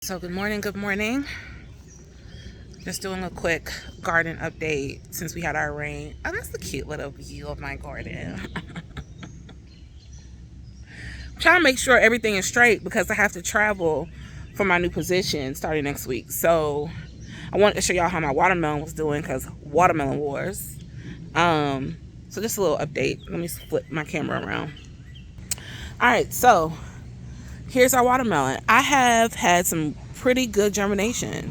So good morning, good morning. Just doing a quick garden update since we had our rain. Oh, that's the cute little view of my garden. I'm trying to make sure everything is straight because I have to travel for my new position starting next week. So I wanted to show y'all how my watermelon was doing because watermelon wars. So just a little update. Let me flip my camera around. All right, so here's our watermelon. I have had some pretty good germination.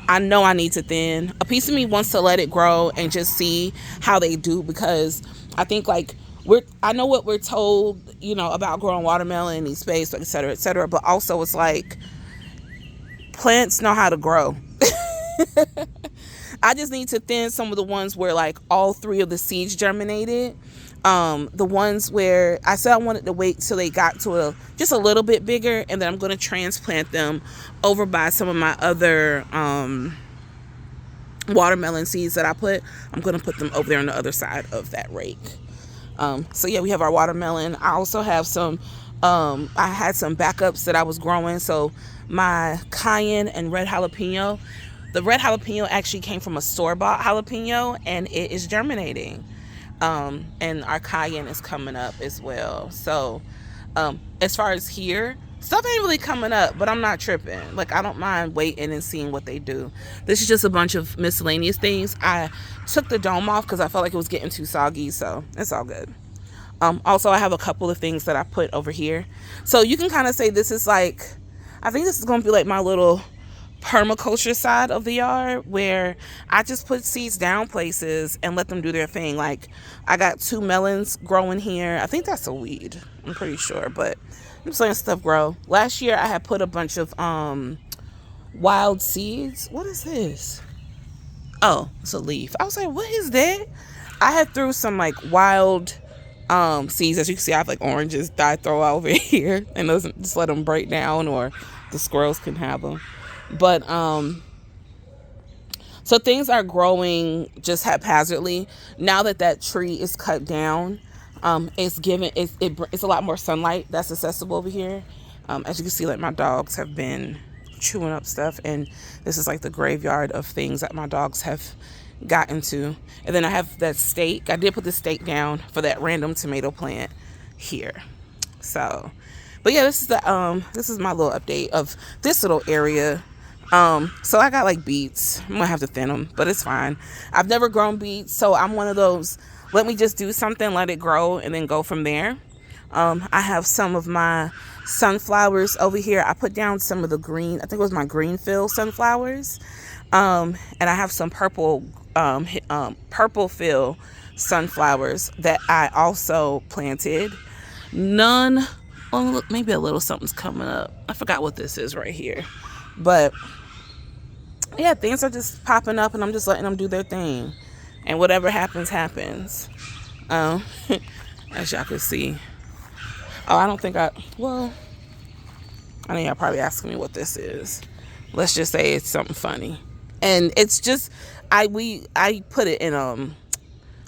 I know I need to thin. A piece of me wants to let it grow and just see how they do because I think like I know what we're told, about growing watermelon in these space, et cetera, et cetera. But also it's like plants know how to grow. I just need to thin some of the ones where like all three of the seeds germinated. The ones where I said I wanted to wait till they got to just a little bit bigger, and then I'm going to transplant them over by some of my other watermelon seeds that I put. I'm going to put them over there on the other side of that rake. So yeah, we have our watermelon. I also have some, I had some backups that I was growing. So my cayenne and red jalapeno, the red jalapeno actually came from a store-bought jalapeno and it is germinating. And our cayenne is coming up as well. So as far as here, stuff ain't really coming up, but I'm not tripping. Like, I don't mind waiting and seeing what they do. This is just a bunch of miscellaneous things. I took the dome off because I felt like it was getting too soggy, so it's all good. Also, I have a couple of things that I put over here. So you can kind of say this is like, I think this is going to be like my little permaculture side of the yard where I just put seeds down places and let them do their thing. Like, I got 2 melons growing here. I think that's a weed, I'm pretty sure, but I'm just letting stuff grow. Last year I had put a bunch of wild seeds. What is this? Oh, it's a leaf. I was like, what is that? I had threw some like wild seeds. As you can see, I have like oranges that I throw over here and doesn't just let them break down, or the squirrels can have them. But so things are growing just haphazardly. Now that tree is cut down, it's a lot more sunlight that's accessible over here. As you can see, like my dogs have been chewing up stuff, and this is like the graveyard of things that my dogs have gotten to. And then I have that stake. I did put the stake down for that random tomato plant here. So, but yeah, this is my little update of this little area. So I got like beets. I'm gonna have to thin them, but it's fine. I've never grown beets, so I'm one of those, let me just do something, let it grow, and then go from there. I have some of my sunflowers over here. I put down some of the green, I think it was my Greenfield sunflowers. And I have some purple fill sunflowers that I also planted. None, oh look, maybe a little something's coming up. I forgot what this is right here. But yeah, things are just popping up and I'm just letting them do their thing. And whatever happens, happens. As y'all can see. Oh, I don't think I know y'all probably asking me what this is. Let's just say it's something funny. And it's just, I put it in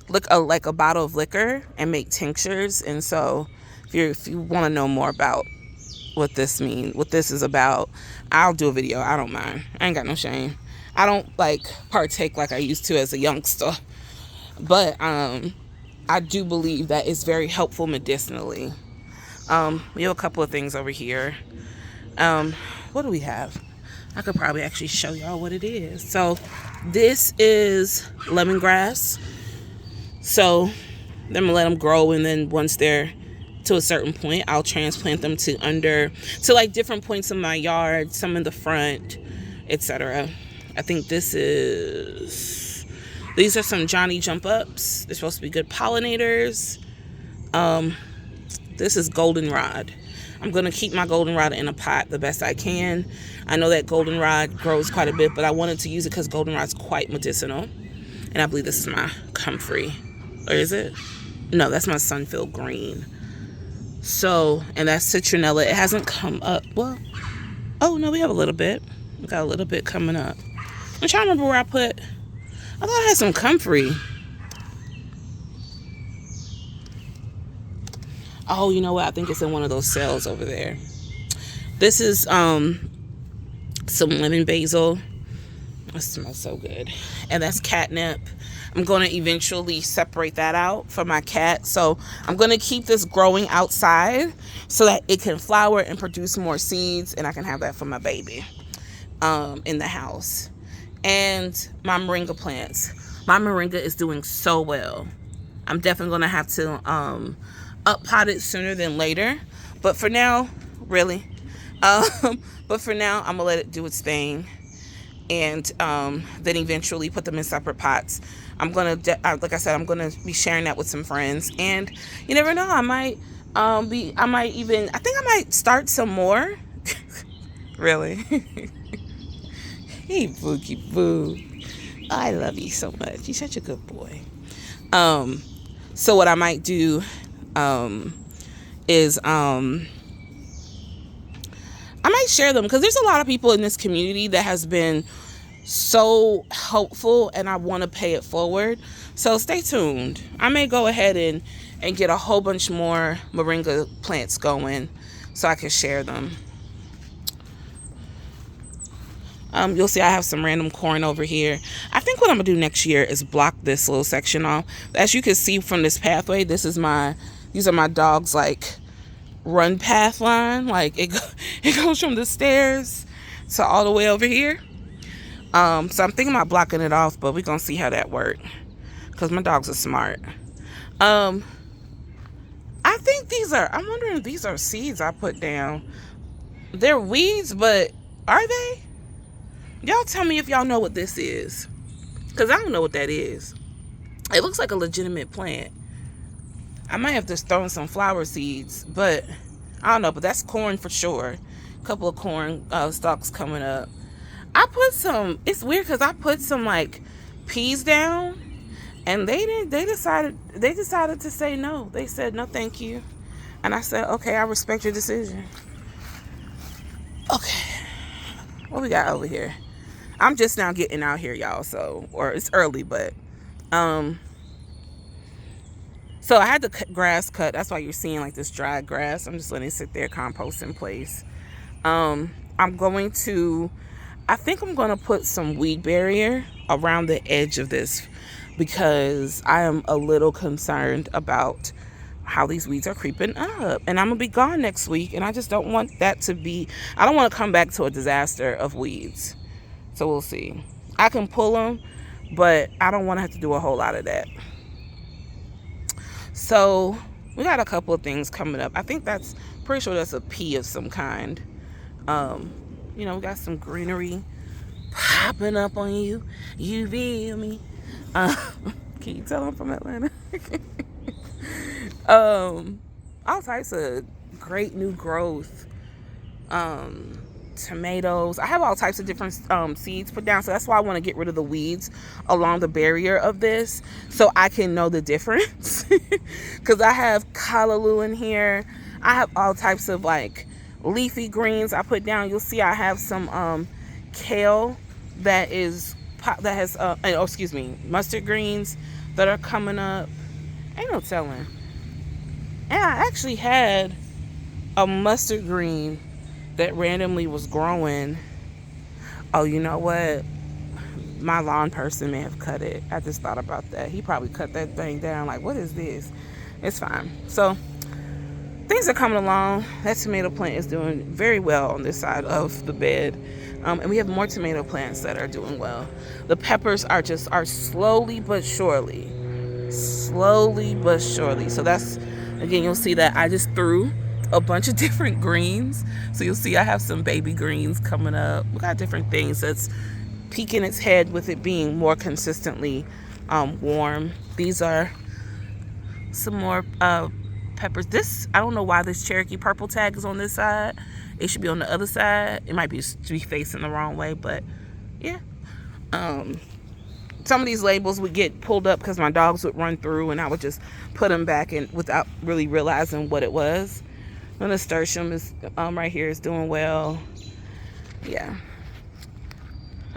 like a bottle of liquor and make tinctures. And so if you want to know more about what this is about, I'll do a video. I don't mind. I ain't got no shame. I don't like partake like I used to as a youngster, but I do believe that it's very helpful medicinally. We have a couple of things over here. What do we have? I could probably actually show y'all what it is. So this is lemongrass. So I'm gonna let them grow, and then once they're to a certain point, I'll transplant them to like different points in my yard, some in the front, etc. I think these are some Johnny jump ups. They're supposed to be good pollinators. This is goldenrod. I'm gonna keep my goldenrod in a pot the best I can. I know that goldenrod grows quite a bit, but I wanted to use it because goldenrod's quite medicinal. And I believe this is my comfrey, or is it? No, that's my Sunfield green. So, and that's citronella. It hasn't come up. Well, oh no, we have a little bit. We got a little bit coming up. I'm trying to remember where I thought I had some comfrey. Oh, you know what? I think it's in one of those cells over there. This is some lemon basil. It smells so good. And that's catnip. I'm going to eventually separate that out for my cat. So I'm going to keep this growing outside so that it can flower and produce more seeds, and I can have that for my baby in the house. And my moringa plants. My moringa is doing so well. I'm definitely going to have to up pot it sooner than later. But for now, really. But for now, I'm going to let it do its thing. And then eventually put them in separate pots. I'm going to, like I said, I'm going to be sharing that with some friends. And you never know, I might I think I might start some more. Really. Hey, Boogie Boo. I love you so much. You're such a good boy. So what I might do is I might share them, because there's a lot of people in this community that has been so helpful, and I want to pay it forward. So stay tuned. I may go ahead and get a whole bunch more moringa plants going so I can share them. You'll see I have some random corn over here. I think what I'm gonna do next year is block this little section off. As you can see from this pathway, these are my dogs' like run path line. Like it goes from the stairs to all the way over here. So I'm thinking about blocking it off, but we're gonna see how that works, because my dogs are smart. I think I'm wondering if these are seeds I put down. They're weeds, but are they? Y'all tell me if y'all know what this is, because I don't know what that is. It looks like a legitimate plant. I might have just thrown some flower seeds, but I don't know. But that's corn for sure. A couple of corn stalks coming up. I put some, it's weird because I put some like peas down, and they decided to say no. They said no thank you. And I said, okay, I respect your decision. Okay, what we got over here? I'm just now getting out here, y'all, or it's early, but so I had the grass cut. That's why you're seeing like this dry grass. I'm just letting it sit there, compost in place. I think I'm going to put some weed barrier around the edge of this, because I am a little concerned about how these weeds are creeping up. And I'm going to be gone next week, and I just don't want that to be, I don't want to come back to a disaster of weeds. So we'll see. I can pull them, but I don't want to have to do a whole lot of that. So we got a couple of things coming up. I think pretty sure that's a pea of some kind. We got some greenery popping up on you. You feel me? Can you tell I'm from Atlanta? All types of great new growth. Tomatoes. I have all types of different seeds put down, so that's why I want to get rid of the weeds along the barrier of this, so I can know the difference. Because I have callaloo in here. I have all types of like leafy greens I put down. You'll see I have some kale that has mustard greens that are coming up. Ain't no telling. And I actually had a mustard green that randomly was growing. Oh, you know what? My lawn person may have cut it. I just thought about that. He probably cut that thing down. Like, what is this? It's fine. So things are coming along. That tomato plant is doing very well on this side of the bed. And we have more tomato plants that are doing well. The peppers are slowly but surely. Slowly but surely. So that's, again, you'll see that I just threw a bunch of different greens. So you'll see I have some baby greens coming up. We got different things that's peeking its head with it being more consistently warm. These are some more peppers. I don't know why this Cherokee purple tag is on this side. It should be on the other side. It might be facing the wrong way, but yeah. Some of these labels would get pulled up because my dogs would run through, and I would just put them back in without really realizing what it was. The nasturtium is right here is doing well. Yeah.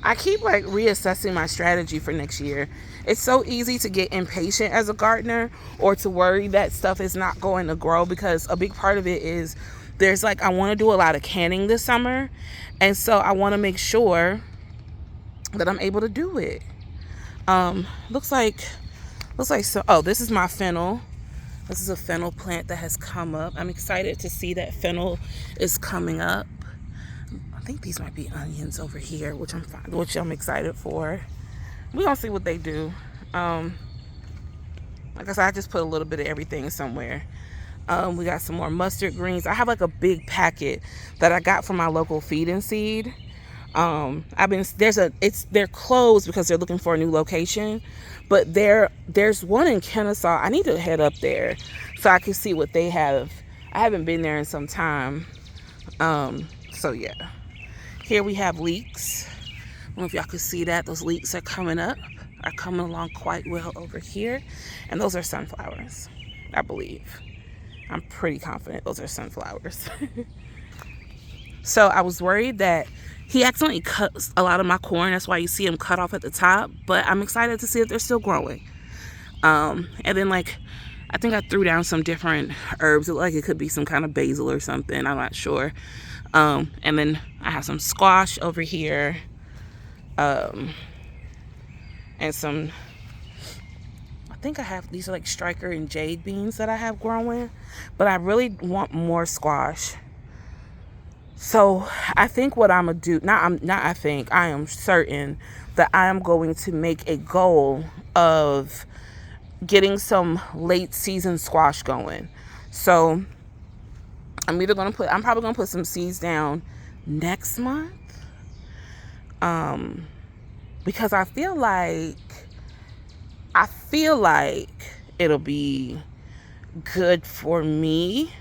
I keep like reassessing my strategy for next year. It's so easy to get impatient as a gardener, or to worry that stuff is not going to grow, because a big part of it is there's like, I want to do a lot of canning this summer. And so I want to make sure that I'm able to do it. Looks like so. Oh, this is my fennel. This is a fennel plant that has come up. I'm excited to see that fennel is coming up. I think these might be onions over here, which I'm excited for. We're gonna see what they do. Like I said, I just put a little bit of everything somewhere. We got some more mustard greens. I have like a big packet that I got from my local feed and seed. They're closed because they're looking for a new location, but there's one in Kennesaw. I need to head up there so I can see what they have. I haven't been there in some time. So yeah, here we have leeks. I don't know if y'all can see that. Those leeks are coming along quite well over here. And those are sunflowers, I believe. I'm pretty confident those are sunflowers. So I was worried that he accidentally cut a lot of my corn. That's why you see them cut off at the top. But I'm excited to see that they're still growing. And then like, I think I threw down some different herbs. It looked like it could be some kind of basil or something. I'm not sure. And then I have some squash over here. And some, I think I have, these are like striker and jade beans that I have growing. But I really want more squash. So I think what I'm gonna do, I am certain that I am going to make a goal of getting some late season squash going. So I'm probably gonna put some seeds down next month. Because I feel like it'll be good for me.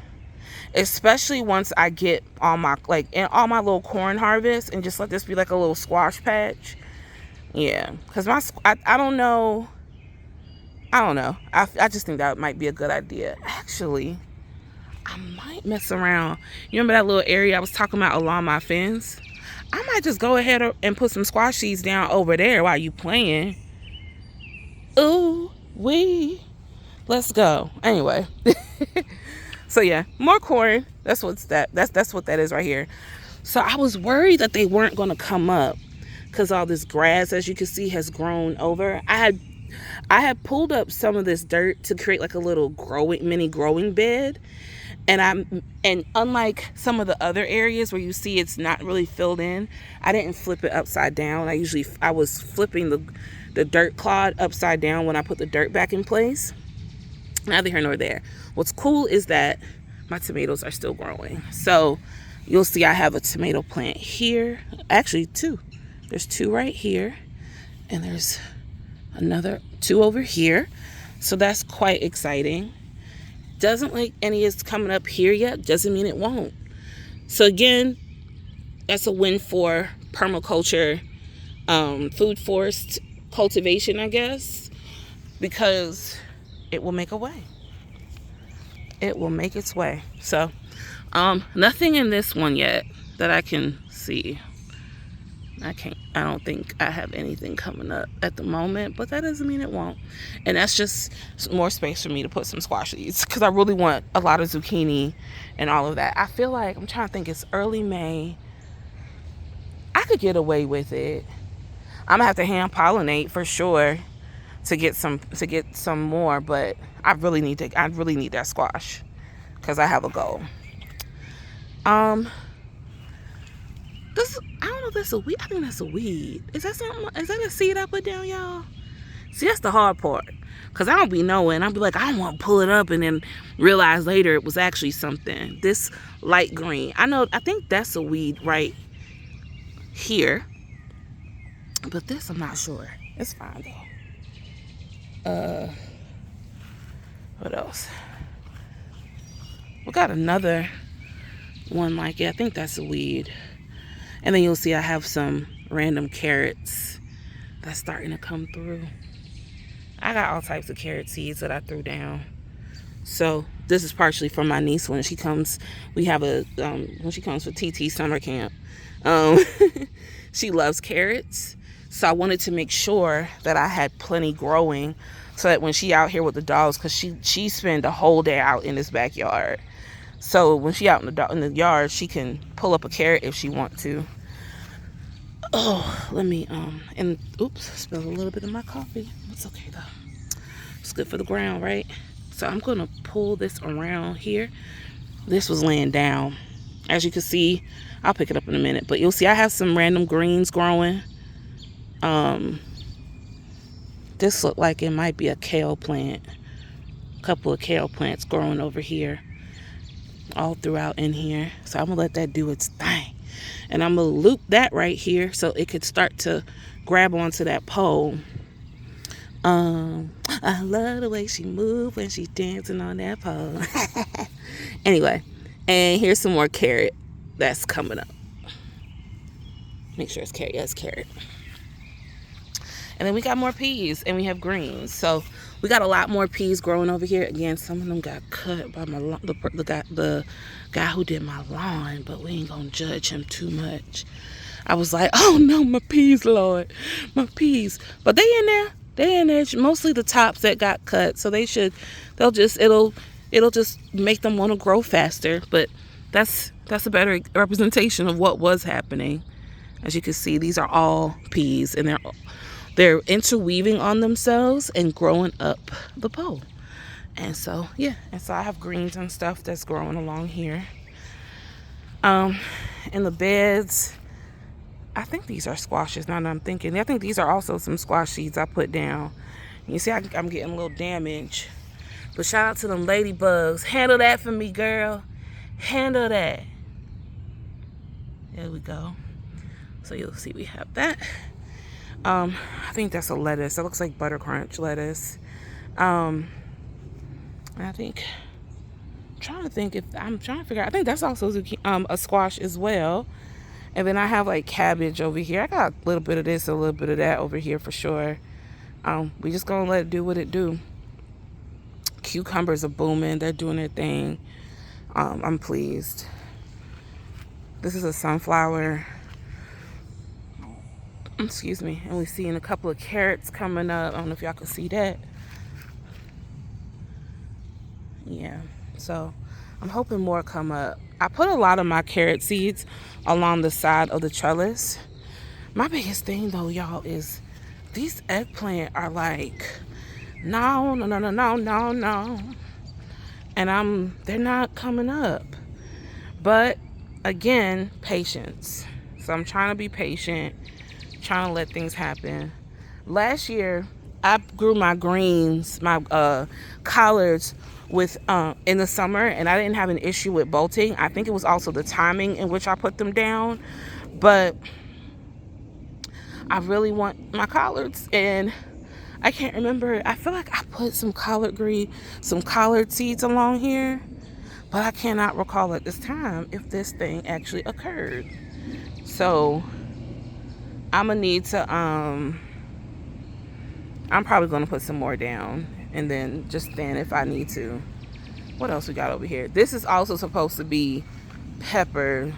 Especially once I get all my little corn harvest and just let this be like a little squash patch. Yeah, because I don't know. I just think that might be a good idea. Actually, I might mess around. You remember that little area I was talking about along my fence? I might just go ahead and put some squash seeds down over there while you playing. Ooh, let's go. Anyway. So yeah, more corn. That's what that is right here. So I was worried that they weren't going to come up because all this grass, as you can see, has grown over. I had pulled up some of this dirt to create like a little mini growing bed. And unlike some of the other areas where you see it's not really filled in, I didn't flip it upside down. I was flipping the dirt clod upside down when I put the dirt back in place. Neither here nor there. What's cool is that my tomatoes are still growing. So you'll see I have a tomato plant here. Actually, two. There's two right here. And there's another two over here. So that's quite exciting. Doesn't like any is coming up here yet. Doesn't mean it won't. So again, that's a win for permaculture, food forest cultivation, I guess. Because it will make a way. It will make its way. So, nothing in this one yet that I can see. I don't think I have anything coming up at the moment, but that doesn't mean it won't. And that's just more space for me to put some squash seeds because I really want a lot of zucchini and all of that. I feel like, I'm trying to think, it's early May. I could get away with it. I'm gonna have to hand pollinate for sure to get some more, but I really need that squash because I have a goal. I don't know if that's a weed. I think that's a weed. Is that something? Is that a seed I put down, y'all? See, that's the hard part. Because I don't be knowing. I'll be like, I don't want to pull it up and then realize later it was actually something. This light green. I think that's a weed right here. But this, I'm not sure. It's fine, though. What else? We got another one like it. I think that's a weed. And then you'll see I have some random carrots that's starting to come through. I got all types of carrot seeds that I threw down. So this is partially from my niece when she comes. We have when she comes for TT summer camp. She loves carrots. So I wanted to make sure that I had plenty growing so that when she out here with the dogs, because she spend the whole day out in this backyard. So when she out in the yard, she can pull up a carrot if she want to. Oh, let me, and oops, spilled a little bit of my coffee. It's okay though. It's good for the ground, right? So I'm gonna pull this around here. This was laying down. As you can see, I'll pick it up in a minute, but you'll see I have some random greens growing. This looked like it might be a kale plant. A couple of kale plants growing over here, all throughout in here. So I'm gonna let that do its thing. And I'm gonna loop that right here so it could start to grab onto that pole. I love the way she moves when she's dancing on that pole. Anyway, and here's some more carrot that's coming up. Make sure it's carrot. Yes, carrot. And then we got more peas and we have greens. So we got a lot more peas growing over here. Again, some of them got cut by the guy who did my lawn, but we ain't gonna judge him too much. I was like, oh no, my peas, Lord, my peas. But they in there. They in there. Mostly the tops that got cut. So it'll just make them want to grow faster. But that's a better representation of what was happening. As you can see, these are all peas, and they're interweaving on themselves and growing up the pole. And so, yeah. And so I have greens and stuff that's growing along here. In the beds, I think these are squashes, now that I'm thinking. I think these are also some squash seeds I put down. You see, I'm getting a little damage. But shout out to them ladybugs. Handle that for me, girl. Handle that. There we go. So you'll see we have that. I think that's a lettuce. That looks like butter crunch lettuce. I think, I'm trying to figure out, I think that's also a squash as well. And then I have like cabbage over here. I got a little bit of this, a little bit of that over here for sure. We just gonna let it do what it do. Cucumbers are booming. They're doing their thing. I'm pleased. This is a sunflower. Excuse me. And we're seeing a couple of carrots coming up. I don't know if y'all can see that. Yeah. So I'm hoping more come up. I put a lot of my carrot seeds along the side of the trellis. My biggest thing though, y'all, is these eggplant are like, no. And they're not coming up. But again, patience. So I'm trying to be patient, trying to let things happen. Last year, I grew my greens, my collards with in the summer, and I didn't have an issue with bolting. I think it was also the timing in which I put them down. But I really want my collards, and I can't remember. I feel like I put some collard seeds along here, but I cannot recall at this time if this thing actually occurred. So I'm gonna need to I'm probably gonna put some more down, and then if I need to. What else we got over here? This is also supposed to be peppers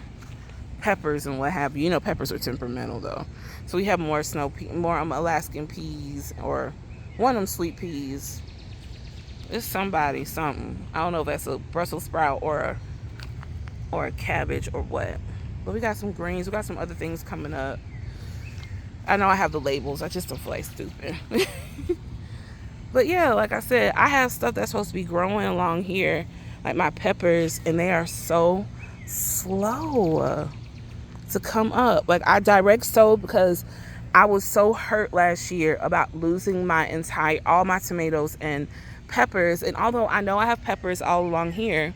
and what have you. You know, peppers are temperamental though. So we have more Alaskan peas, or one of them sweet peas. It's something. I don't know if that's a Brussels sprout or a cabbage or what. But we got some greens. We got some other things coming up. I know I have the labels. I just don't feel like stupid. But yeah, like I said, I have stuff that's supposed to be growing along here, like my peppers, and they are so slow to come up. Like I direct sowed because I was so hurt last year about losing all my tomatoes and peppers. And although I know I have peppers all along here,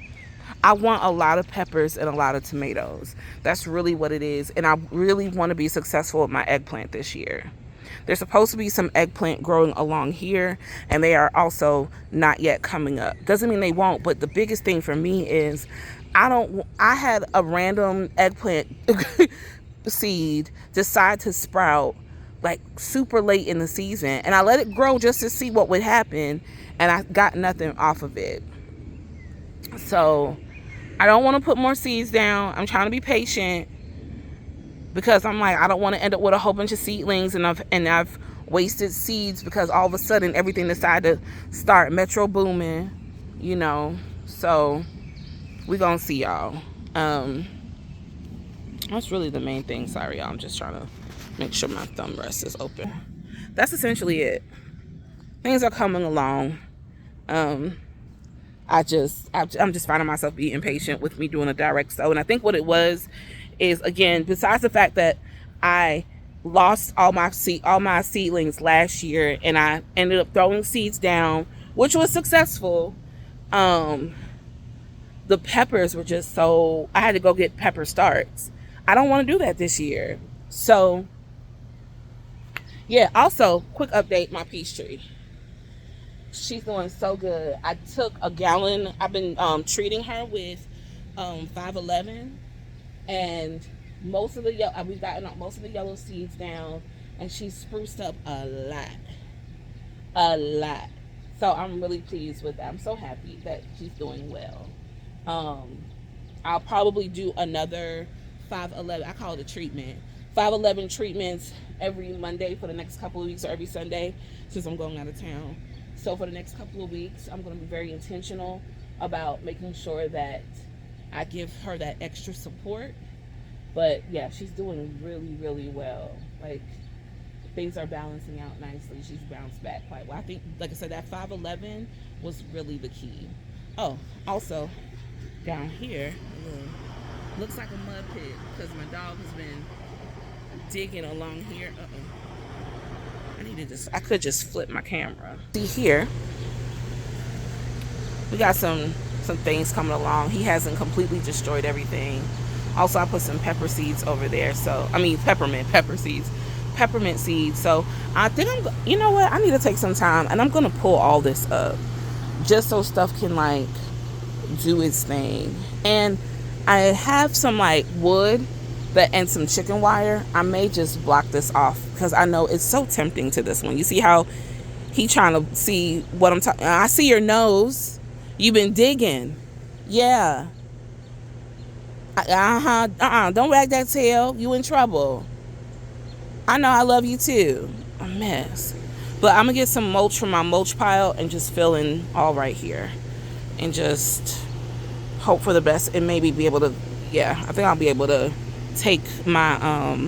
I want a lot of peppers and a lot of tomatoes. That's really what it is. And I really want to be successful with my eggplant this year. There's supposed to be some eggplant growing along here, and they are also not yet coming up. Doesn't mean they won't, but the biggest thing for me is I had a random eggplant seed decide to sprout like super late in the season, and I let it grow just to see what would happen, and I got nothing off of it. So I don't want to put more seeds down. I'm trying to be patient, because I'm like, I don't want to end up with a whole bunch of seedlings, and I've wasted seeds because all of a sudden everything decided to start metro booming, you know. So we gonna see y'all. That's really the main thing. Sorry, y'all. I'm just trying to make sure my thumb rest is open. That's essentially it. Things are coming along. I'm just finding myself being impatient with me doing a direct sow. And I think what it was is, again, besides the fact that I lost all my seedlings last year and I ended up throwing seeds down, which was successful. The peppers were just so, I had to go get pepper starts. I don't want to do that this year. So yeah, also quick update, my peach tree. She's doing so good. I took a gallon. I've been treating her with 511, and we've gotten most of the yellow seeds down, and she's spruced up a lot. So I'm really pleased with that. I'm so happy that she's doing well. I'll probably do another 511. I call it a treatment. 511 treatments every Monday for the next couple of weeks, or every Sunday since I'm going out of town. So for the next couple of weeks, I'm going to be very intentional about making sure that I give her that extra support. But yeah, she's doing really, really well. Like, things are balancing out nicely. She's bounced back quite well. I think, like I said, that 511 was really the key. Oh, also, down here, looks like a mud pit because my dog has been digging along here. I could just flip my camera. See here, we got some things coming along. He hasn't completely destroyed everything. Also, I put some pepper seeds over there. So, I mean, peppermint seeds. So I think you know what? I need to take some time and I'm going to pull all this up just so stuff can like do its thing. And I have some like wood and some chicken wire. I may just block this off because I know it's so tempting to this one. You see how he trying to see what I'm talking. I see your nose. You've been digging. Yeah. Don't wag that tail. You in trouble. I know I love you too. A mess. But I'm gonna get some mulch from my mulch pile and just fill in all right here, and just hope for the best and maybe be able to. Yeah, I think I'll be able to take my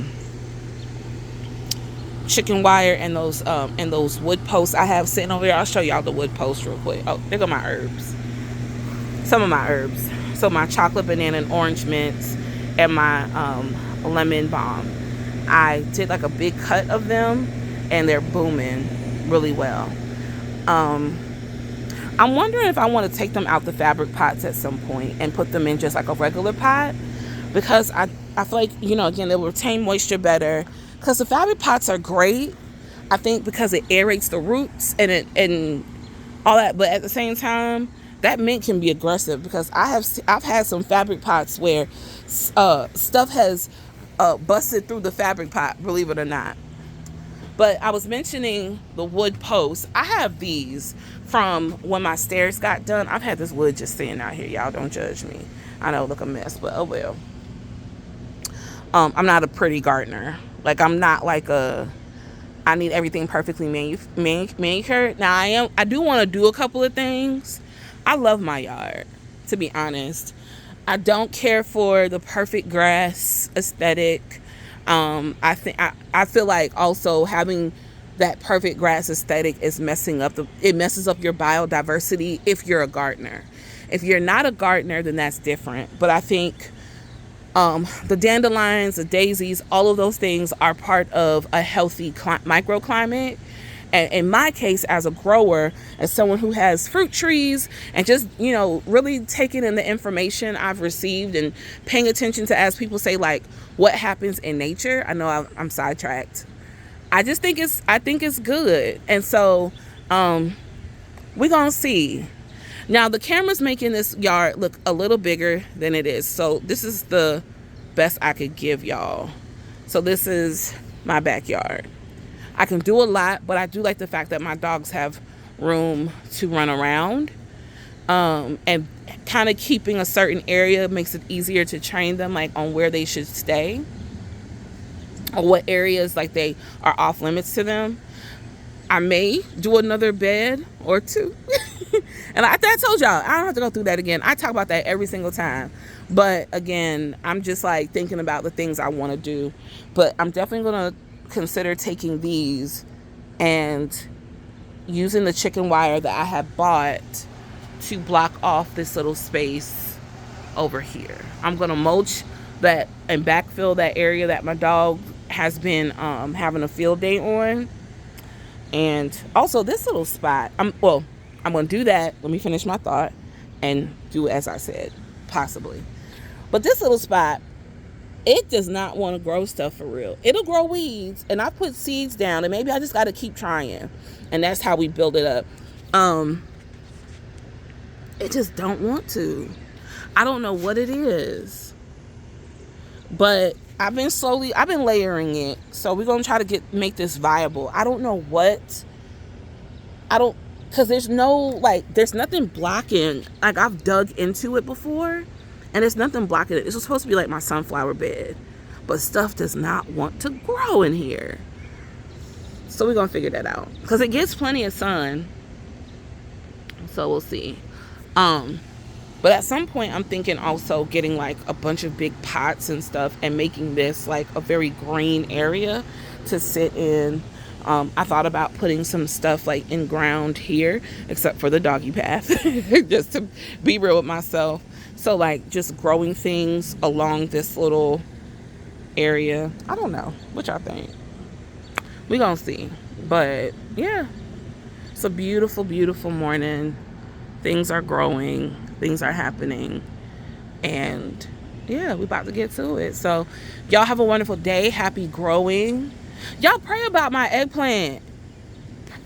chicken wire and those wood posts I have sitting over here. I'll show y'all the wood posts real quick. Oh, there go my herbs. Some of my herbs. So my chocolate banana and orange mints and my lemon balm. I did like a big cut of them and they're booming really well. I'm wondering if I want to take them out the fabric pots at some point and put them in just like a regular pot, because I feel like, you know, again, they'll retain moisture better, because the fabric pots are great, I think, because it aerates the roots and all that. But at the same time, that mint can be aggressive, because I've had some fabric pots where stuff has busted through the fabric pot, believe it or not. But I was mentioning the wood posts. I have these from when my stairs got done. I've had this wood just sitting out here. Y'all don't judge me. I know, look a mess, but oh well. I'm not a pretty gardener. Like, I'm not like I need everything perfectly manicured. Now I do want to do a couple of things. I love my yard, to be honest. I don't care for the perfect grass aesthetic. I feel like also having that perfect grass aesthetic is messes up your biodiversity if you're a gardener. If you're not a gardener, then that's different. But I think the dandelions, the daisies, all of those things are part of a healthy microclimate. And in my case, as a grower, as someone who has fruit trees, and just, you know, really taking in the information I've received and paying attention to, as people say, like, what happens in nature. I know I'm sidetracked. I think it's good. And so we're going to see. Now, the camera's making this yard look a little bigger than it is. So this is the best I could give y'all. So this is my backyard. I can do a lot, but I do like the fact that my dogs have room to run around. And kind of keeping a certain area makes it easier to train them, like, on where they should stay, or what areas like they are off limits to them. I may do another bed or two. And I told y'all, I don't have to go through that again. I talk about that every single time. But again, I'm just like thinking about the things I want to do. But I'm definitely going to consider taking these and using the chicken wire that I have bought to block off this little space over here. I'm going to mulch that and backfill that area that my dog has been having a field day on. And also this little spot, I'm going to do that. Let me finish my thought and do as I said, possibly. But this little spot, it does not want to grow stuff for real. It'll grow weeds, and I put seeds down, and maybe I just got to keep trying. And that's how we build it up. It just don't want to. I don't know what it is. But I've been layering it. So we're going to try to make this viable. I don't know what. Because there's nothing blocking. Like, I've dug into it before, and there's nothing blocking it. This was supposed to be like my sunflower bed, but stuff does not want to grow in here. So we're going to figure that out. Because it gets plenty of sun. So we'll see. But at some point, I'm thinking also getting like a bunch of big pots and stuff and making this like a very green area to sit in. I thought about putting some stuff like in ground here, except for the doggy path, just to be real with myself. So like just growing things along this little area. I don't know what y'all think. We gonna see. But yeah, it's a beautiful, beautiful morning. Things are growing. Things are happening. And yeah, we're about to get to it. So y'all have a wonderful day. Happy growing. Y'all pray about my eggplant.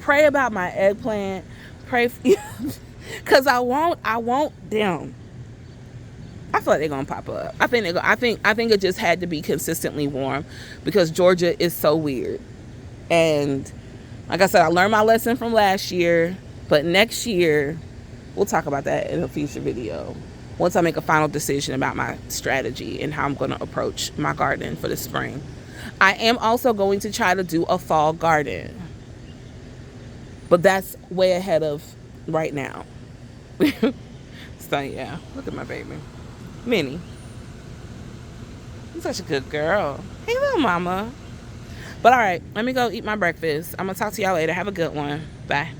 Pray about my eggplant. Pray because I won't them. I feel like they're gonna pop up. I think it just had to be consistently warm because Georgia is so weird. And like I said, I learned my lesson from last year, but next year we'll talk about that in a future video. Once I make a final decision about my strategy and how I'm going to approach my garden for the spring. I am also going to try to do a fall garden. But that's way ahead of right now. So yeah, look at my baby. Minnie. You're such a good girl. Hey, little mama. But all right, let me go eat my breakfast. I'm going to talk to y'all later. Have a good one. Bye.